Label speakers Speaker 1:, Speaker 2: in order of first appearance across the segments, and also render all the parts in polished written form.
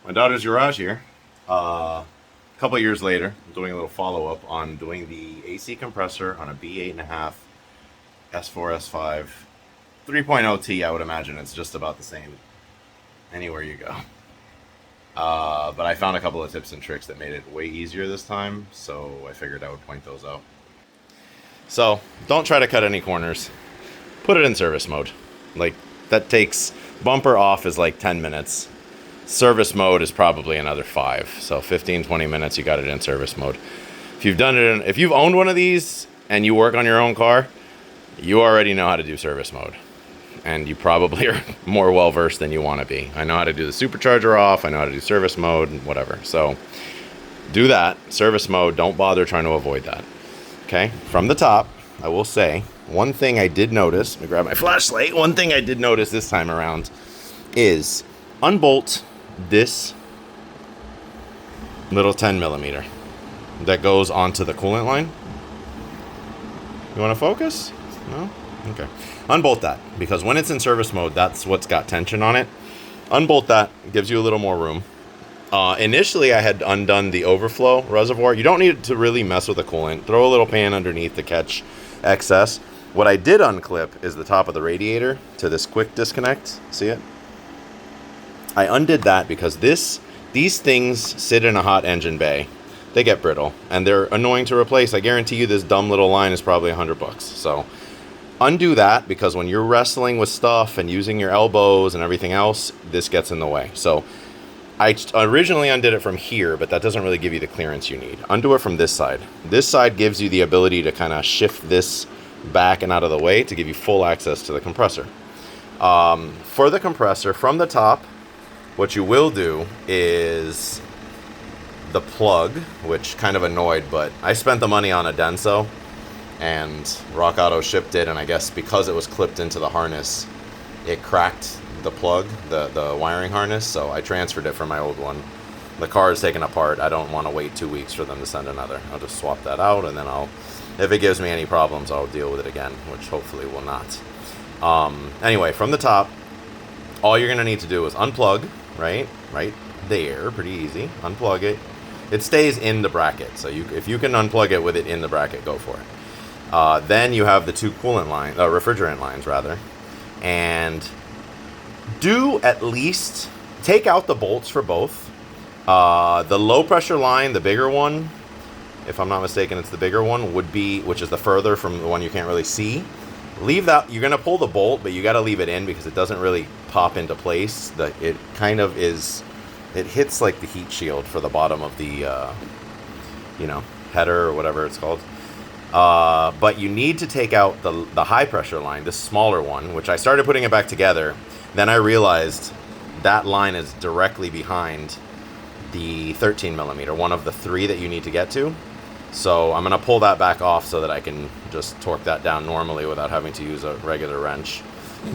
Speaker 1: My daughter's garage here. A couple of years later, I'm doing a little follow-up on doing the AC compressor on a B8.5 S4 S5 3.0 T. I would imagine it's just about the same anywhere you go. But I found a couple of tips and tricks that made it way easier this time, so I figured I would point those out. So don't try to cut any corners. Put it in service mode. Like, that takes, bumper off is like 10 minutes. Service mode is probably another 5. So 15-20 minutes, you got it in service mode. If you've done it if you've owned one of these and you work on your own car, you already know how to do service mode. And you probably are more well versed than you want to be. I know how to do the supercharger off, I know how to do service mode and whatever. So do that, service mode, don't bother trying to avoid that. Okay, from the top, I will say, one thing I did notice, let me grab my flashlight, one thing I did notice this time around is unbolt this little 10 millimeter that goes onto the coolant line. You want to focus? No? Okay. Unbolt that, because when it's in service mode, that's what's got tension on it. Unbolt that, gives you a little more room. Initially, I had undone the overflow reservoir. You don't need to really mess with the coolant. Throw a little pan underneath to catch excess. What I did unclip is the top of the radiator to this quick disconnect. See it? I undid that because these things sit in a hot engine bay. They get brittle and they're annoying to replace. I guarantee you this dumb little line is probably $100. So undo that, because when you're wrestling with stuff and using your elbows and everything else, this gets in the way. So I originally undid it from here, but that doesn't really give you the clearance you need. Undo it from this side. This side gives you the ability to kind of shift this back and out of the way to give you full access to the compressor. For the compressor, from the top, what you will do is the plug, which kind of annoyed, but I spent the money on a Denso, and Rock Auto shipped it, and I guess because it was clipped into the harness, it cracked the plug, the wiring harness, so I transferred it from my old one. The car is taken apart. I don't want to wait 2 weeks for them to send another. I'll just swap that out, and then if it gives me any problems, I'll deal with it again, which hopefully will not. Anyway, from the top, all you're going to need to do is unplug, right there, pretty easy. Unplug it. It stays in the bracket, so if you can unplug it with it in the bracket, go for it. Then you have the two refrigerant lines, rather, and do at least take out the bolts for both. The low pressure line, the bigger one, if I'm not mistaken, it's the bigger one, which is the further from the one you can't really see. Leave that. You're gonna pull the bolt, but you got to leave it in because it doesn't really pop into place. It kind of is. It hits like the heat shield for the bottom of the, header or whatever it's called. But you need to take out the high pressure line, the smaller one, which I started putting it back together. Then I realized that line is directly behind the 13 millimeter, one of the 3 that you need to get to. So I'm going to pull that back off so that I can just torque that down normally without having to use a regular wrench.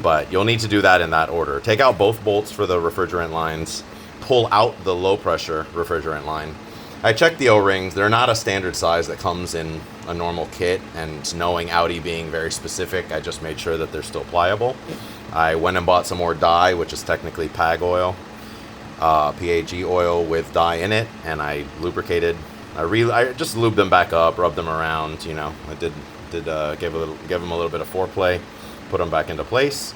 Speaker 1: But you'll need to do that in that order. Take out both bolts for the refrigerant lines. Pull out the low pressure refrigerant line. I checked the O-rings. They're not a standard size that comes in a normal kit, and knowing Audi being very specific, I just made sure that they're still pliable. I went and bought some more dye, which is technically PAG oil, PAG oil with dye in it, and I lubricated. I just lubed them back up, rubbed them around. I did give them a little bit of foreplay, put them back into place.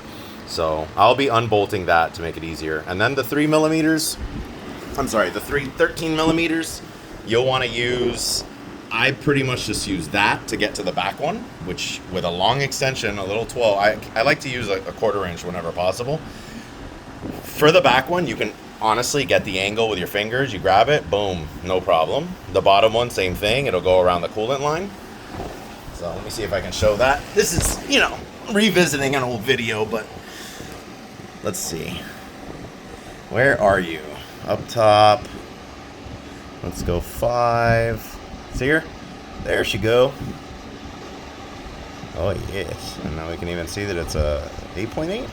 Speaker 1: So I'll be unbolting that to make it easier. And then the 13 millimeters, you'll want to use, I pretty much just use that to get to the back one, which with a long extension, a little 12, I like to use a 1/4 inch whenever possible. For the back one, you can honestly get the angle with your fingers. You grab it, boom, no problem. The bottom one, same thing. It'll go around the coolant line. So let me see if I can show that. This is, revisiting an old video, but let's see. Where are you? Up top. Let's go 5. See her? There she go. Oh, yes. And now we can even see that it's a 8.8.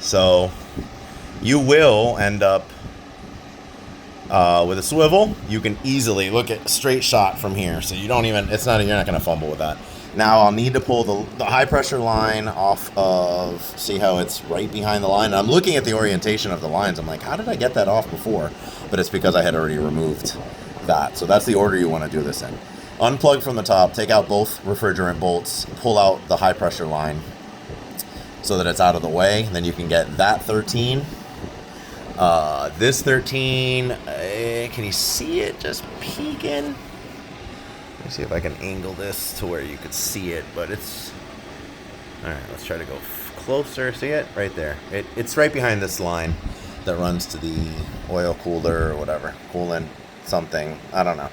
Speaker 1: So you will end up with a swivel. You can easily look at straight shot from here. So you're not going to fumble with that. Now I'll need to pull the high pressure line off of, see how it's right behind the line? And I'm looking at the orientation of the lines. I'm like, how did I get that off before? But it's because I had already removed that. So that's the order you want to do this in. Unplug from the top, take out both refrigerant bolts, pull out the high pressure line so that it's out of the way. Then you can get that 13. This 13, can you see it just peeking? Let me see if I can angle this to where you could see it, but it's... Alright, let's try to go closer. See it? Right there. It's right behind this line that runs to the oil cooler or whatever. Coolant something. I don't know.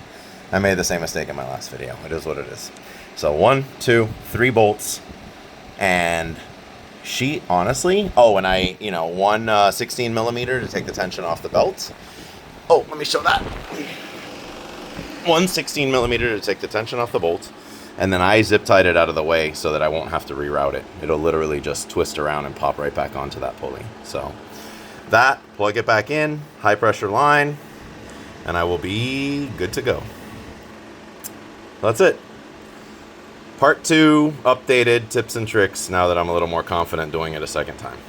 Speaker 1: I made the same mistake in my last video. It is what it is. So 1, 2, 3 bolts. And sheet, honestly... Oh, and I, one 16 millimeter to take the tension off the belt. Oh, let me show that. One 16 millimeter to take the tension off the bolt, and then I zip tied it out of the way so that I won't have to reroute it. It'll literally just twist around and pop right back onto that pulley. So that, plug it back in, high pressure line, and I will be good to go. That's it. Part 2, updated tips and tricks now that I'm a little more confident doing it a second time.